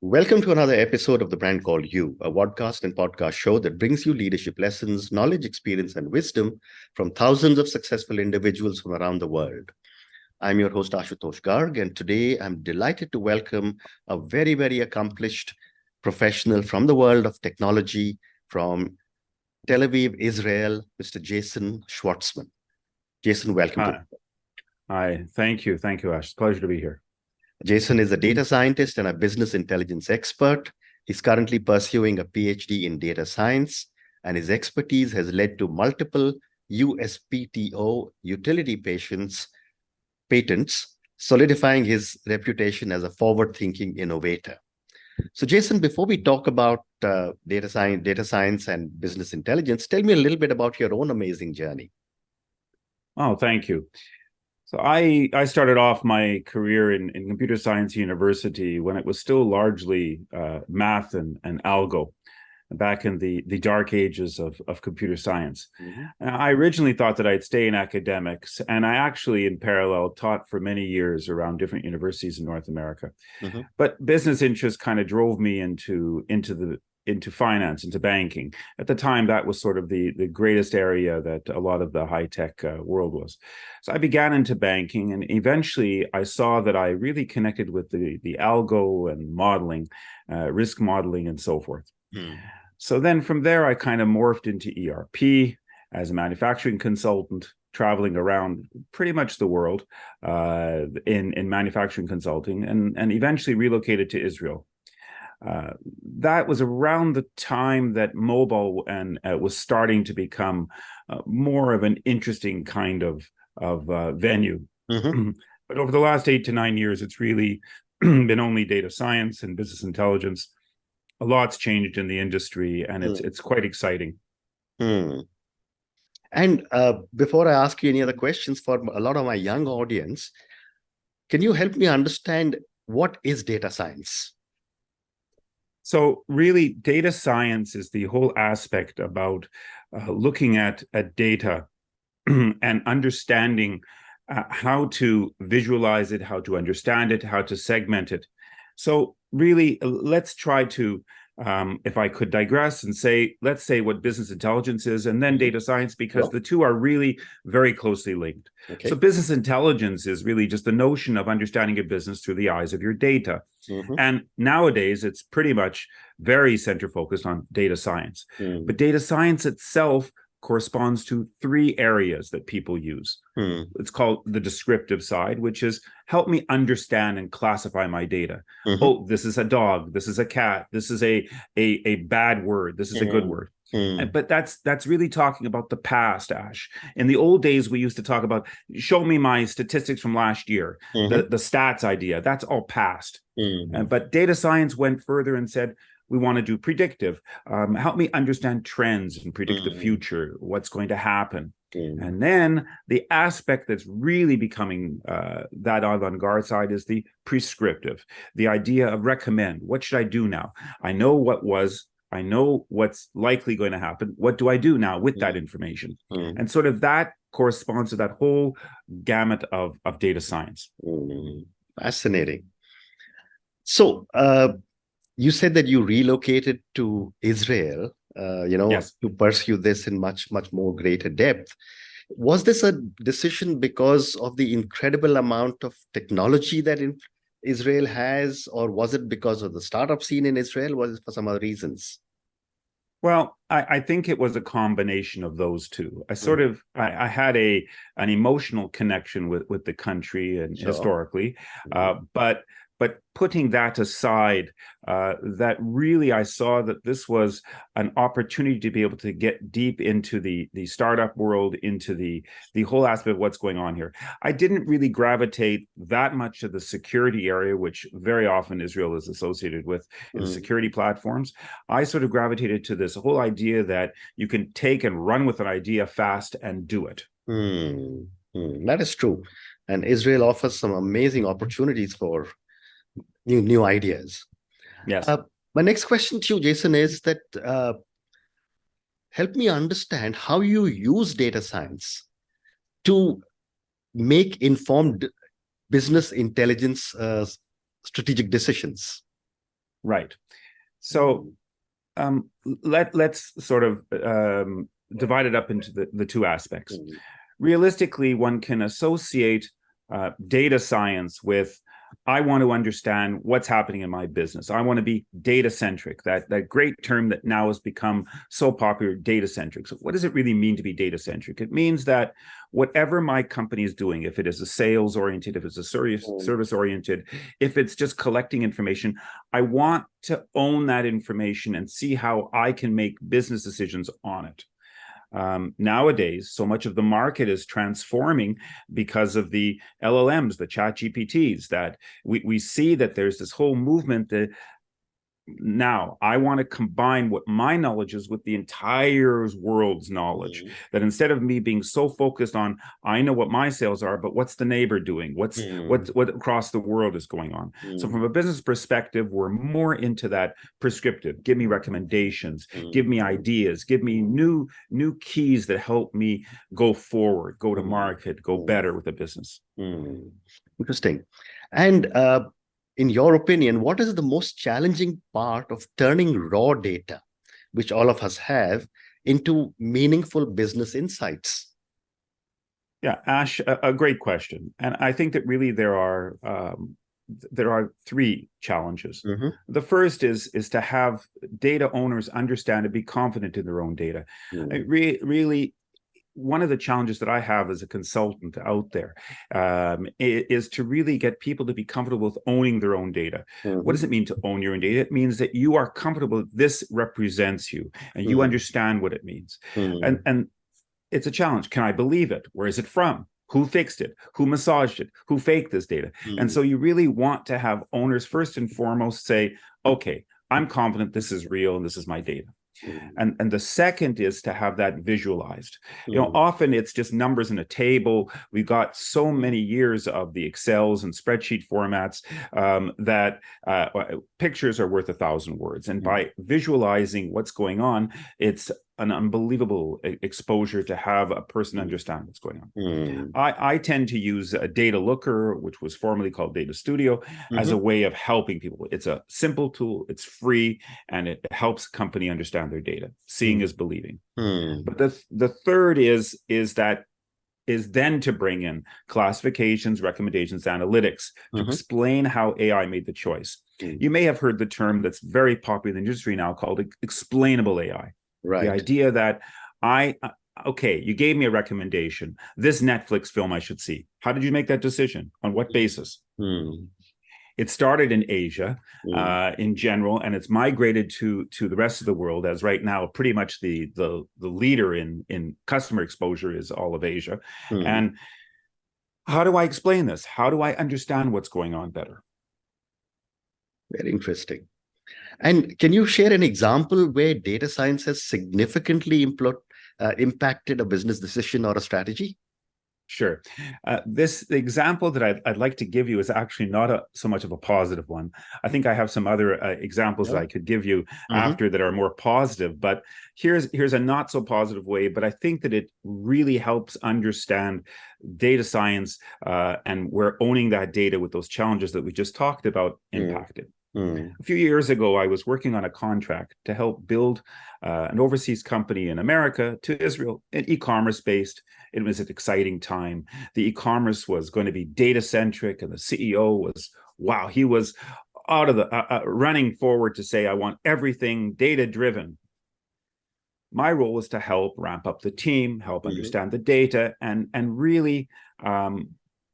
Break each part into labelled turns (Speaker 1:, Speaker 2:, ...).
Speaker 1: Welcome to another episode of The Brand Called You, a podcast and podcast show that brings you leadership lessons, knowledge, experience, and wisdom from thousands of successful individuals from around the world. I'm your host, Ashutosh Garg, and today I'm delighted to welcome a very, very accomplished professional from the world of technology from Tel Aviv, Israel, Mr. Jason Schwartzman. Jason, welcome to the show.
Speaker 2: Hi, thank you. Thank you, Ash. It's a pleasure to be here.
Speaker 1: Jason is a data scientist and a business intelligence expert. He's currently pursuing a PhD in data science, and his expertise has led to multiple USPTO utility patents, solidifying his reputation as a forward-thinking innovator. So, Jason, before we talk about data science and business intelligence, tell me a little bit about your own amazing journey.
Speaker 2: Oh, thank you. So I started off my career in computer science university when it was still largely math and algo, back in the dark ages of computer science. Mm-hmm. I originally thought that I'd stay in academics, and I actually, in parallel, taught for many years around different universities in North America. Mm-hmm. But business interests kind of drove me into finance, into banking. At the time, that was sort of the greatest area that a lot of the high-tech world was. So I began into banking, and eventually I saw that I really connected with the algo and modeling, risk modeling, and so forth. So then from there, I kind of morphed into ERP as a manufacturing consultant, traveling around pretty much the world in manufacturing consulting, and eventually relocated to Israel. That was around the time that mobile was starting to become more of an interesting kind of venue. Mm-hmm. But over the last 8 to 9 years, it's really been only data science and business intelligence. A lot's changed in the industry, and it's quite exciting.
Speaker 1: And before I ask you any other questions, for a lot of my young audience, can you help me understand what is data science?
Speaker 2: So really, data science is the whole aspect about looking at data and understanding how to visualize it, how to understand it, how to segment it. So really, let's try to, if I could digress and let's say what business intelligence is, and then data science, because the two are really very closely linked. Okay. So business intelligence is really just the notion of understanding a business through the eyes of your data. Mm-hmm. And nowadays, it's pretty much very center focused on data science. But data science itself corresponds to 3 areas that people use. It's called the descriptive side, which is help me understand and classify my data. Mm-hmm. Oh, this is a dog. This is a cat. This is a bad word. This is a good word. But that's really talking about the past, Ash. In the old days, we used to talk about, show me my statistics from last year, the stats idea. That's all past. But data science went further and said, we want to do predictive. Help me understand trends and predict the future, what's going to happen. And then the aspect that's really becoming that avant-garde side is the prescriptive, the idea of recommend. What should I do now? I know what's likely going to happen. What do I do now with that information? And sort of that corresponds to that whole gamut of data science.
Speaker 1: Fascinating. So, you said that you relocated to Israel, yes, to pursue this in much, much more greater depth. Was this a decision because of the incredible amount of technology that Israel has, or was it because of the startup scene in Israel? Was it for some other reasons?
Speaker 2: Well, I think it was a combination of those two. I had an emotional connection with the country and historically, but putting that aside, that really I saw that this was an opportunity to be able to get deep into the startup world, into the whole aspect of what's going on here. I didn't really gravitate that much to the security area, which very often Israel is associated with in security platforms. I sort of gravitated to this whole idea that you can take and run with an idea fast and do it.
Speaker 1: That is true. And Israel offers some amazing opportunities for new ideas.
Speaker 2: Yes.
Speaker 1: My next question to you, Jason, is that help me understand how you use data science to make informed business intelligence strategic decisions.
Speaker 2: Right. So let's sort of divide it up into the two aspects. Realistically, one can associate data science with, I want to understand what's happening in my business. I want to be data centric, that great term that now has become so popular, data centric. So what does it really mean to be data centric? It means that whatever my company is doing, if it is a sales oriented, if it's a service oriented, if it's just collecting information, I want to own that information and see how I can make business decisions on it. Nowadays, so much of the market is transforming because of the LLMs, the ChatGPTs, that we see that there's this whole movement that now I want to combine what my knowledge is with the entire world's knowledge. That instead of me being so focused on, I know what my sales are, but what's the neighbor doing? What across the world is going on? So from a business perspective, we're more into that prescriptive. Give me recommendations, give me ideas, give me new keys that help me go forward, go to market, go better with the business.
Speaker 1: Interesting. And in your opinion, what is the most challenging part of turning raw data, which all of us have, into meaningful business insights?
Speaker 2: Yeah, Ash, a great question. And I think that really there are three challenges. The first is to have data owners understand and be confident in their own data. Really, one of the challenges that I have as a consultant out there is to really get people to be comfortable with owning their own data. What does it mean to own your own data? It means that you are comfortable that this represents you and you understand what it means. And it's a challenge. Can I believe it? Where is it from? Who fixed it? Who massaged it? Who faked this data? And so you really want to have owners first and foremost say, okay, I'm confident this is real and this is my data. And the second is to have that visualized. Often it's just numbers in a table. We've got so many years of the Excels and spreadsheet formats that pictures are worth 1,000 words. And by visualizing what's going on, it's an unbelievable exposure to have a person understand what's going on. I tend to use a Data Looker, which was formerly called Data Studio, as a way of helping people. It's a simple tool, it's free, and it helps company understand their data. Seeing is believing. But the third is then to bring in classifications, recommendations, analytics to explain how AI made the choice. You may have heard the term that's very popular in the industry now called explainable AI. Right. The idea that okay, you gave me a recommendation, this Netflix film I should see. How did you make that decision? On what basis? It started in Asia in general, and it's migrated to the rest of the world, as right now pretty much the leader in customer exposure is all of Asia. And how do I explain this? How do I understand what's going on better?
Speaker 1: Very interesting. And can you share an example where data science has significantly impacted a business decision or a strategy?
Speaker 2: Sure. The example that I'd like to give you is actually not so much of a positive one. I think I have some other examples that I could give you after that are more positive, but here's a not so positive way, but I think that it really helps understand data science and where owning that data with those challenges that we just talked about impacted. A few years ago, I was working on a contract to help build an overseas company in America to Israel, an e-commerce based. It was an exciting time. The e-commerce was going to be data centric, and the CEO was, wow, he was out of the running forward to say, I want everything data driven. My role was to help ramp up the team, help understand the data, and really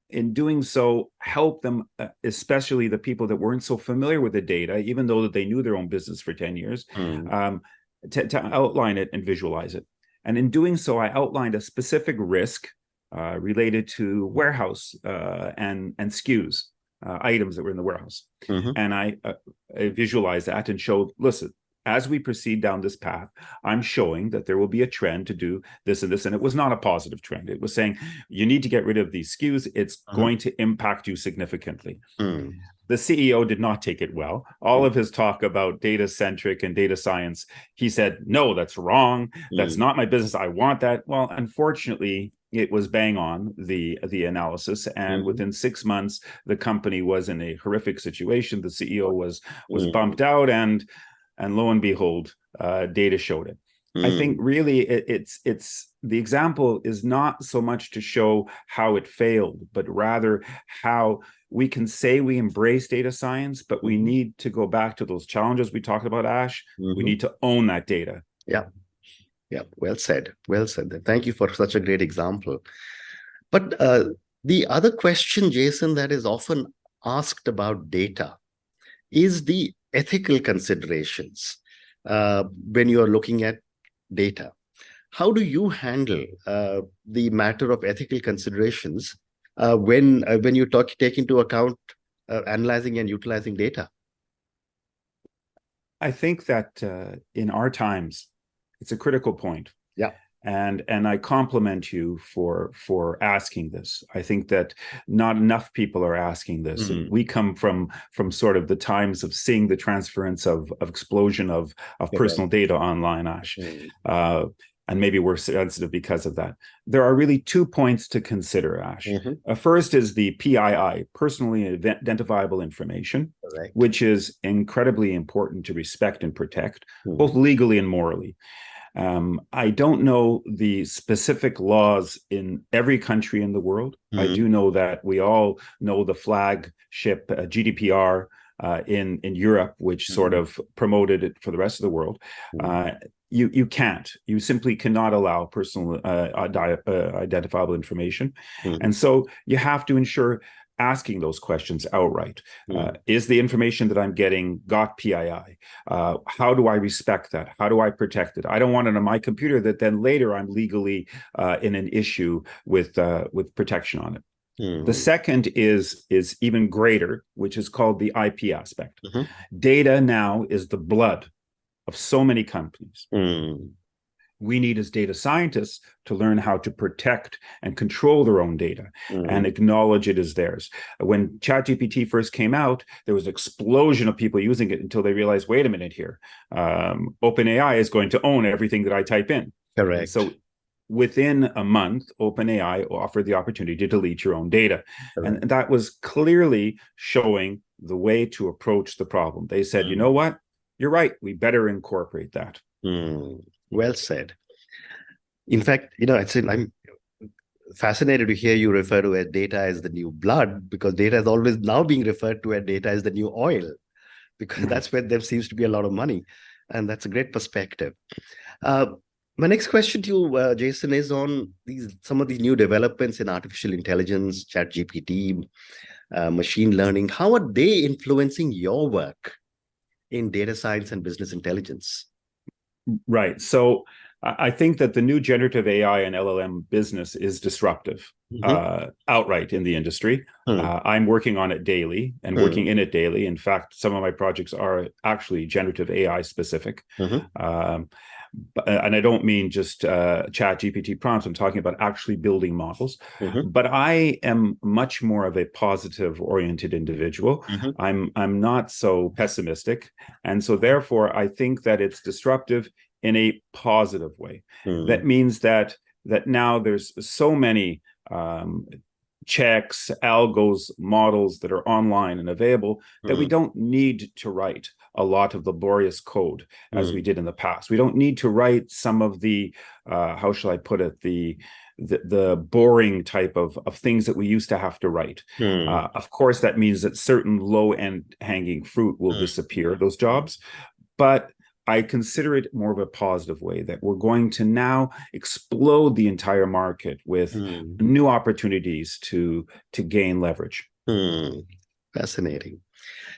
Speaker 2: in doing so, help them, especially the people that weren't so familiar with the data, even though that they knew their own business for 10 years, to outline it and visualize it. And in doing so, I outlined a specific risk related to warehouse and SKUs, items that were in the warehouse. And I visualized that and showed, listen, as we proceed down this path, I'm showing that there will be a trend to do this and this. And it was not a positive trend. It was saying, you need to get rid of these SKUs. It's going to impact you significantly. The CEO did not take it well. All of his talk about data centric and data science, he said, no, that's wrong. That's not my business. I want that. Well, unfortunately, it was bang on the analysis, and within 6 months the company was in a horrific situation. The CEO was bumped out, and lo and behold, data showed it. I think really it's the example is not so much to show how it failed, but rather how we can say we embrace data science, but we need to go back to those challenges we talked about, Ash. We need to own that data.
Speaker 1: Yeah. Yeah, well said. Well said. Thank you for such a great example. But the other question, Jason, that is often asked about data is the ethical considerations when you are looking at data. How do you handle the matter of ethical considerations when you take into account analyzing and utilizing data?
Speaker 2: I think that in our times, it's a critical point.
Speaker 1: Yeah.
Speaker 2: And I compliment you for asking this. I think that not enough people are asking this. And we come from sort of the times of seeing the transference of explosion of personal data online, Ash. And maybe we're sensitive because of that. There are really 2 points to consider, Ash. First is the PII, personally identifiable information, which is incredibly important to respect and protect, both legally and morally. I don't know the specific laws in every country in the world. I do know that we all know the flagship GDPR in Europe, which sort of promoted it for the rest of the world. You simply cannot allow personal identifiable information. And so you have to ensure asking those questions outright. Is the information that I'm getting got PII? How do I respect that? How do I protect it? I don't want it on my computer that then later I'm legally in an issue with protection on it. The second is even greater, which is called the IP aspect. Data now is the blood of so many companies. We need, as data scientists, to learn how to protect and control their own data and acknowledge it as theirs. When ChatGPT first came out, there was an explosion of people using it until they realized, wait a minute here, OpenAI is going to own everything that I type in.
Speaker 1: Correct.
Speaker 2: And so within a month, OpenAI offered the opportunity to delete your own data. And that was clearly showing the way to approach the problem. They said, you know what? You're right. We better incorporate that.
Speaker 1: Well said. In fact, I'm fascinated to hear you refer to data as the new blood, because data is always now being referred to as data as the new oil, because that's where there seems to be a lot of money. And that's a great perspective. My next question to you, Jason, is on some of these new developments in artificial intelligence, ChatGPT, machine learning. How are they influencing your work in data science and business intelligence?
Speaker 2: Right. So I think that the new generative AI and LLM business is disruptive outright in the industry. I'm working on it daily and working in it daily. In fact, some of my projects are actually generative AI specific. And I don't mean just ChatGPT prompts. I'm talking about actually building models. But I am much more of a positive oriented individual. I'm not so pessimistic. And so therefore, I think that it's disruptive in a positive way. That means that now there's so many checks, algos, models that are online and available that we don't need to write a lot of laborious code as we did in the past. We don't need to write some of the, how shall I put it, the boring type of things that we used to have to write. Of course, that means that certain low-end hanging fruit will disappear, those jobs. But I consider it more of a positive way, that we're going to now explode the entire market with new opportunities to gain leverage.
Speaker 1: Fascinating.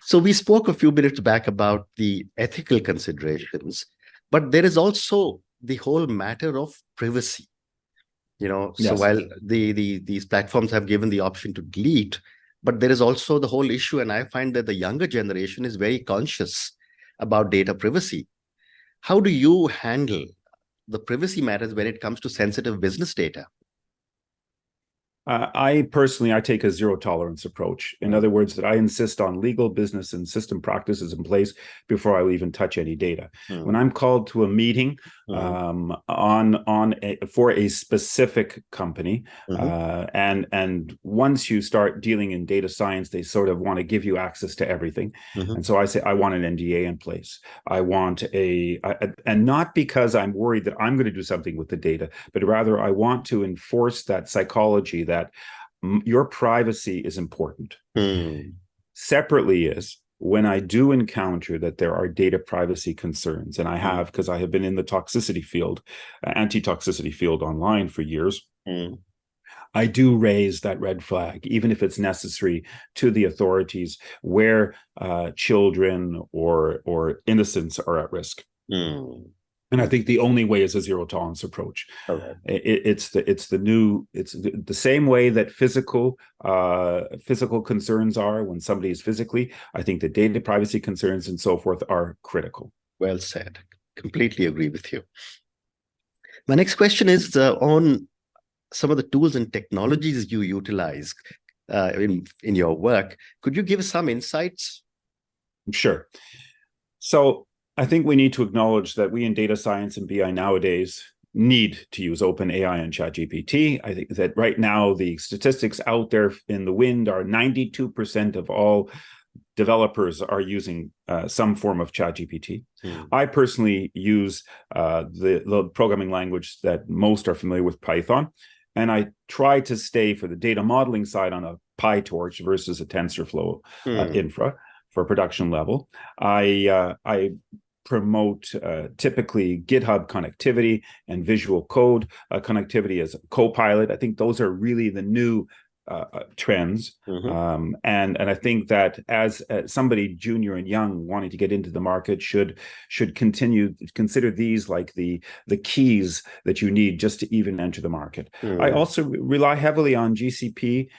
Speaker 1: So we spoke a few minutes back about the ethical considerations, but there is also the whole matter of privacy. So while these platforms have given the option to delete, but there is also the whole issue, and I find that the younger generation is very conscious about data privacy. How do you handle the privacy matters when it comes to sensitive business data?
Speaker 2: I personally take a zero tolerance approach. In other words, that I insist on legal, business, and system practices in place before I will even touch any data. When I'm called to a meeting for a specific company, and once you start dealing in data science, they sort of want to give you access to everything. And so I say I want an NDA in place. I want and not because I'm worried that I'm going to do something with the data, but rather I want to enforce that psychology that your privacy is important. Separately is when I do encounter that there are data privacy concerns, and I have, because I have been in the toxicity field, anti-toxicity field online for years, I do raise that red flag, even if it's necessary, to the authorities where children or innocents are at risk. And I think the only way is a zero tolerance approach. It's the same way that physical concerns are when somebody is physically. I think the data privacy concerns and so forth are critical.
Speaker 1: Well said. Completely agree with you. My next question is on some of the tools and technologies you utilize in your work. Could you give us some insights?
Speaker 2: Sure. So I think we need to acknowledge that we in data science and BI nowadays need to use OpenAI and ChatGPT. I think that right now the statistics out there in the wind are 92% of all developers are using some form of ChatGPT. I personally use the programming language that most are familiar with, Python, and I try to stay for the data modeling side on a PyTorch versus a TensorFlow infra for production level. I promote typically GitHub connectivity and visual code connectivity as a co-pilot. I think those are really the new trends. And I think that as somebody junior and young wanting to get into the market should consider these like the keys that you need just to even enter the market. I also rely heavily on GCP,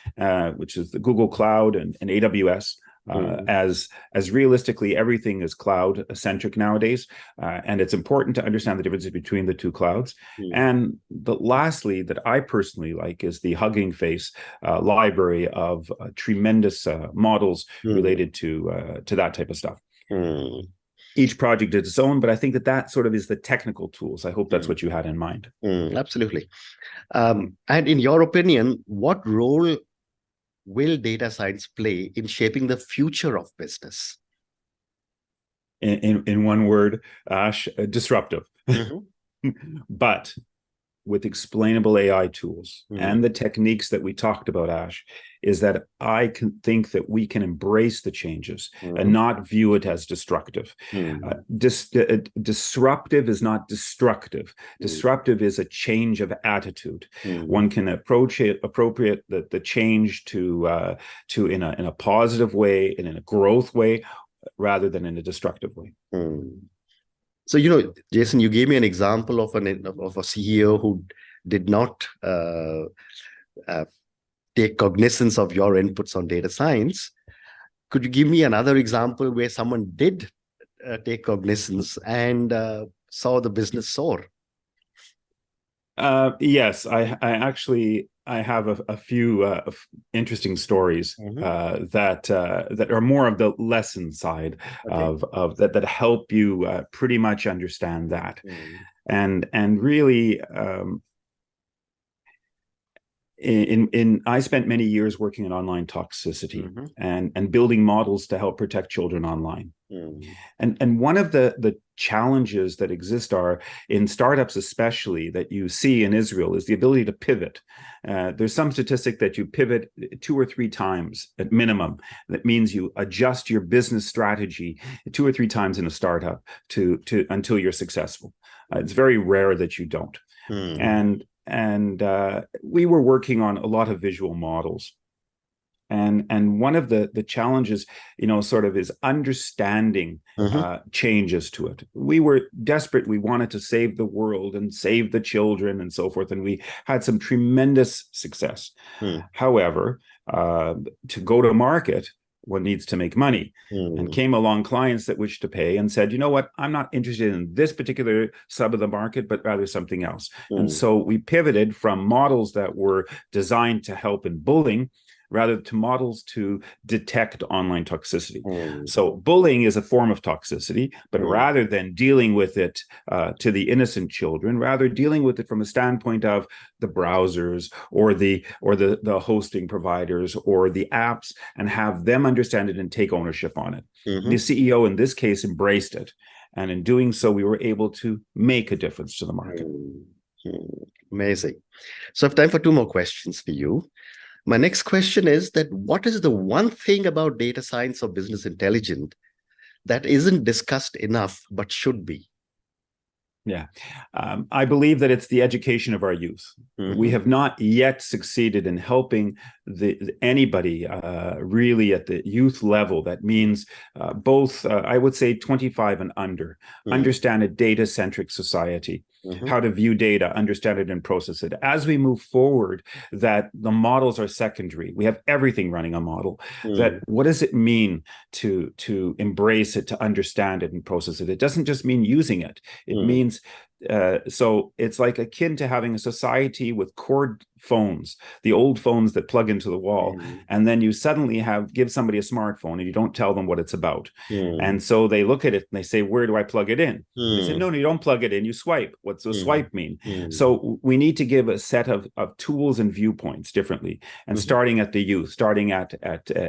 Speaker 2: which is the Google Cloud, and AWS. As realistically, everything is cloud centric nowadays, and it's important to understand the differences between the two clouds. And lastly, that I personally like is the Hugging Face library of tremendous models related to that type of stuff. Each project is its own, but I think that sort of is the technical tools. I hope that's what you had in mind.
Speaker 1: Absolutely. And in your opinion, what role will data science play in shaping the future of business?
Speaker 2: In one word, Ash, disruptive. But with explainable AI tools and the techniques that we talked about, Ash, is that I can think that we can embrace the changes and not view it as destructive. Disruptive is not destructive. Disruptive is a change of attitude. One can appropriate the change to in a positive way and in a growth way, rather than in a destructive way.
Speaker 1: So, Jason, you gave me an example of a CEO who did not take cognizance of your inputs on data science. Could you give me another example where someone did take cognizance and saw the business soar?
Speaker 2: Yes, I actually have a few interesting stories that are more of the lesson side of that help you pretty much understand that, and really. I spent many years working in online toxicity and building models to help protect children online. And one of the challenges that exist are in startups, especially that you see in Israel, is the ability to pivot. There's some statistic that you pivot 2 or 3 times at minimum. That means you adjust your business strategy 2 or 3 times in a startup to until you're successful. It's very rare that you don't. And we were working on a lot of visual models. And one of the challenges, sort of is understanding changes to it. We were desperate. We wanted to save the world and save the children and so forth. And we had some tremendous success. However, to go to market, one needs to make money. And
Speaker 1: Mm.
Speaker 2: came along clients that wished to pay and said, you know what, I'm not interested in this particular sub of the market, but rather something else. And so we pivoted from models that were designed to help in bullying rather to models to detect online toxicity. So bullying is a form of toxicity, but rather than dealing with it to the innocent children, rather dealing with it from a standpoint of the browsers or the hosting providers or the apps, and have them understand it and take ownership on it. The CEO in this case embraced it. And in doing so, we were able to make a difference to the market.
Speaker 1: Amazing. So I have time for two more questions for you. My next question is that what is the one thing about data science or business intelligence that isn't discussed enough but should be?
Speaker 2: Yeah, I believe that it's the education of our youth. We have not yet succeeded in helping anybody really at the youth level. That means both, I would say 25 and under, understand a data-centric society, how to view data, understand it and process it. As we move forward, that the models are secondary. We have everything running a model. That what does it mean to embrace it, to understand it and process it? It doesn't just mean using it. It means so it's like akin to having a society with cord phones, the old phones that plug into the wall, and then you suddenly give somebody a smartphone and you don't tell them what it's about. And so they look at it and they say, where do I plug it in? They say, no, you don't plug it in, you swipe. What's the swipe mean? So we need to give a set of tools and viewpoints differently, and starting at the youth, starting at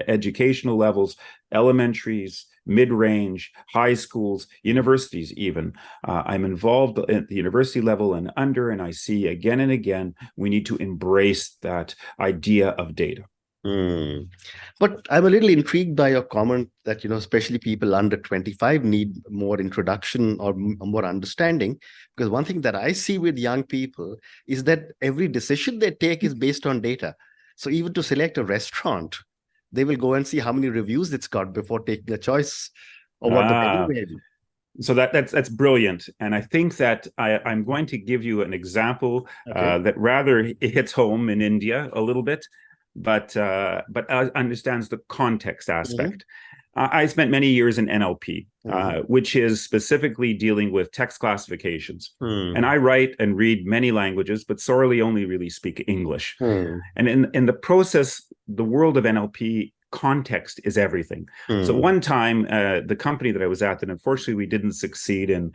Speaker 2: educational levels, elementaries, mid-range, high schools, universities even. I'm involved at the university level and under, and I see again and again, we need to embrace that idea of data.
Speaker 1: But I'm a little intrigued by your comment that, especially people under 25 need more introduction or more understanding, because one thing that I see with young people is that every decision they take is based on data. So even to select a restaurant, they will go and see how many reviews it's got before taking a choice or what the menu may be.
Speaker 2: So that's brilliant, and I think that I'm going to give you an example that rather hits home in India a little bit, but understands the context aspect. I spent many years in NLP, which is specifically dealing with text classifications. And I write and read many languages, but sorely only really speak English. And in the process, the world of NLP, context is everything. So one time, the company that I was at, that unfortunately we didn't succeed in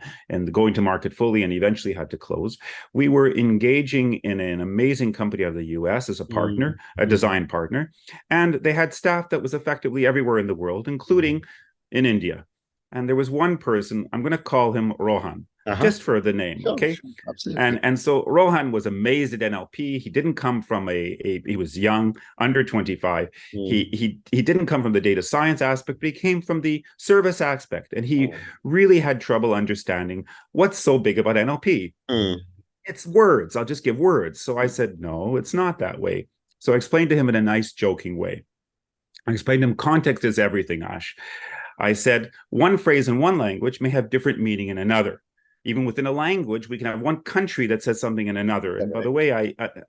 Speaker 2: going to market fully and eventually had to close, we were engaging in an amazing company out of the US as a partner, a design partner, and they had staff that was effectively everywhere in the world, including in India. And there was one person, I'm going to call him Rohan, just for the name, okay?
Speaker 1: Sure, absolutely.
Speaker 2: And so Rohan was amazed at NLP. He didn't come from he was young, under 25. He didn't come from the data science aspect, but he came from the service aspect. And he really had trouble understanding what's so big about NLP. It's words. I'll just give words. So I said, no, it's not that way. So I explained to him in a nice, joking way. I explained to him context is everything, Ash. I said, one phrase in one language may have different meaning in another. Even within a language, we can have one country that says something in another. And by the way,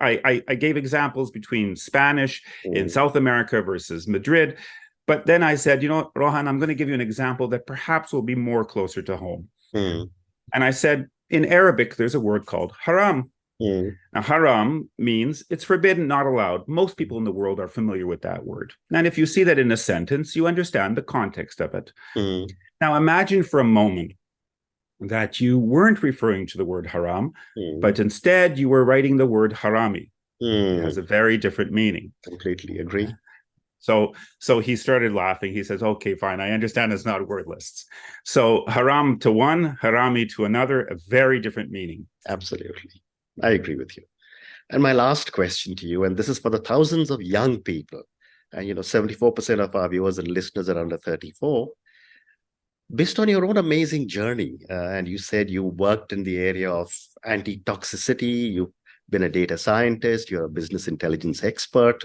Speaker 2: I gave examples between Spanish in South America versus Madrid. But then I said, Rohan, I'm going to give you an example that perhaps will be more closer to home. And I said, in Arabic, there's a word called haram. Now, haram means it's forbidden, not allowed. Most people in the world are familiar with that word. And if you see that in a sentence, you understand the context of it. Now, imagine for a moment that you weren't referring to the word haram, but instead you were writing the word harami. It has a very different meaning.
Speaker 1: Completely agree.
Speaker 2: So he started laughing. He says, okay, fine. I understand it's not word lists. So haram to one, harami to another, a very different meaning.
Speaker 1: Absolutely. I agree with you. And my last question to you, and this is for the thousands of young people, and 74% of our viewers and listeners are under 34. Based on your own amazing journey, and you said you worked in the area of anti-toxicity, you've been a data scientist, you're a business intelligence expert.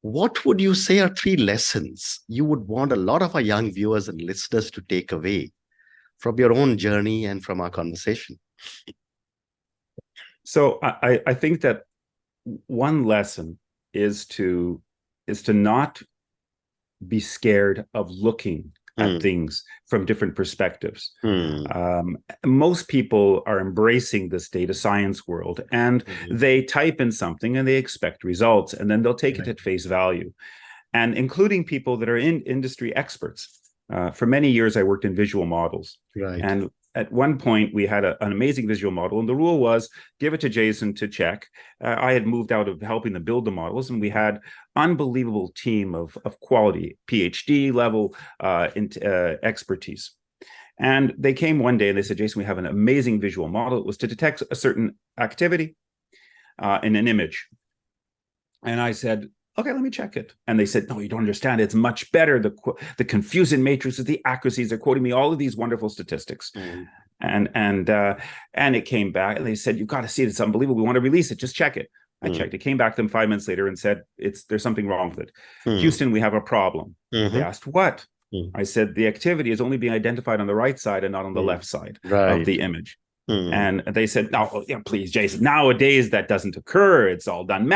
Speaker 1: What would you say are 3 lessons you would want a lot of our young viewers and listeners to take away from your own journey and from our conversation?
Speaker 2: So I think that one lesson is to not be scared of looking at things from different perspectives. Most people are embracing this data science world, and they type in something and they expect results, and then they'll take it at face value. And including people that are in industry experts. For many years, I worked in visual models. And at one point, we had an amazing visual model, and the rule was give it to Jason to check. I had moved out of helping them build the models, and we had unbelievable team of quality, PhD level expertise. And they came one day and they said, Jason, we have an amazing visual model. It was to detect a certain activity in an image. And I said, okay, let me check it. And they said, no, you don't understand. It's much better. The confusing matrices, the accuracies, they're quoting me all of these wonderful statistics. And it came back and they said, you've got to see it. It's unbelievable. We want to release it. Just check it. I checked. It came back to them 5 minutes later and said, there's something wrong with it. Houston, we have a problem. They asked, what? I said, the activity is only being identified on the right side and not on the left side of the image. And they said, no, please, Jason, nowadays that doesn't occur. It's all done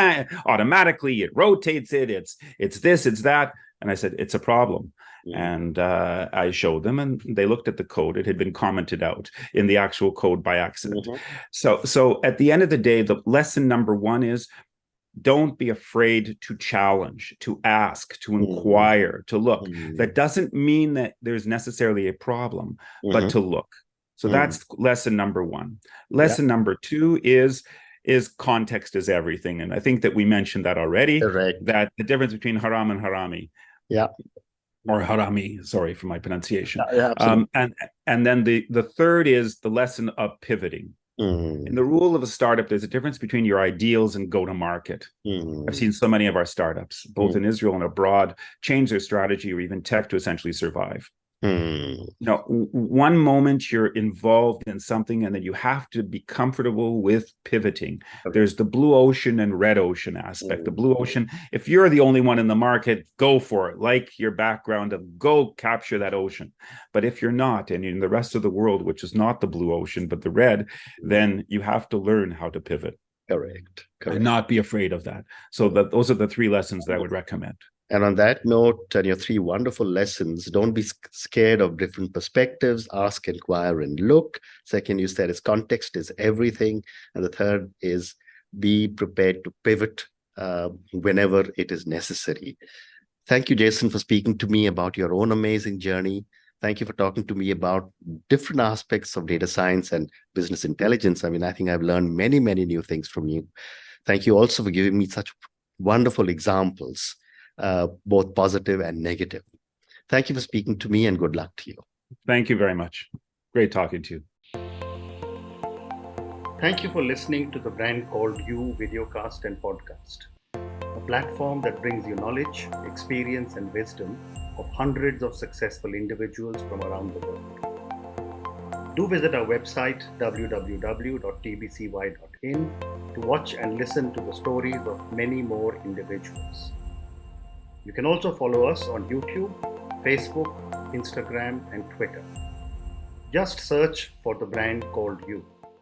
Speaker 2: automatically. It rotates it. It's this, it's that. And I said, it's a problem. And I showed them and they looked at the code. It had been commented out in the actual code by accident. So at the end of the day, the lesson number one is don't be afraid to challenge, to ask, to inquire, to look. That doesn't mean that there's necessarily a problem, but to look. So that's lesson number one. Lesson number two is context is everything. And I think that we mentioned that already, that the difference between haram and harami. Or harami, sorry for my pronunciation. And then the third is the lesson of pivoting. In the rule of a startup, there's a difference between your ideals and go-to-market. I've seen so many of our startups, both in Israel and abroad, change their strategy or even tech to essentially survive. One moment you're involved in something and then you have to be comfortable with pivoting. There's the blue ocean and red ocean aspect. The blue ocean, if you're the only one in the market, go for it. Like your background of go capture that ocean. But if you're not, and in the rest of the world, which is not the blue ocean, but the red, then you have to learn how to pivot.
Speaker 1: Correct.
Speaker 2: And not be afraid of that. So those are the three lessons that I would recommend.
Speaker 1: And on that note, and your three wonderful lessons, don't be scared of different perspectives, ask, inquire, and look. Second, you said is context is everything. And the third is be prepared to pivot whenever it is necessary. Thank you, Jason, for speaking to me about your own amazing journey. Thank you for talking to me about different aspects of data science and business intelligence. I mean, I think I've learned many, many new things from you. Thank you also for giving me such wonderful examples, both positive and negative. Thank you for speaking to me and good luck to you.
Speaker 2: Thank you very much. Great talking to you.
Speaker 1: Thank you for listening to the Brand Called You videocast and podcast, a platform that brings you knowledge, experience, and wisdom of hundreds of successful individuals from around the world. Do visit our website www.tbcy.in to watch and listen to the stories of many more individuals. You can also follow us on YouTube, Facebook, Instagram, and Twitter. Just search for the Brand Called You.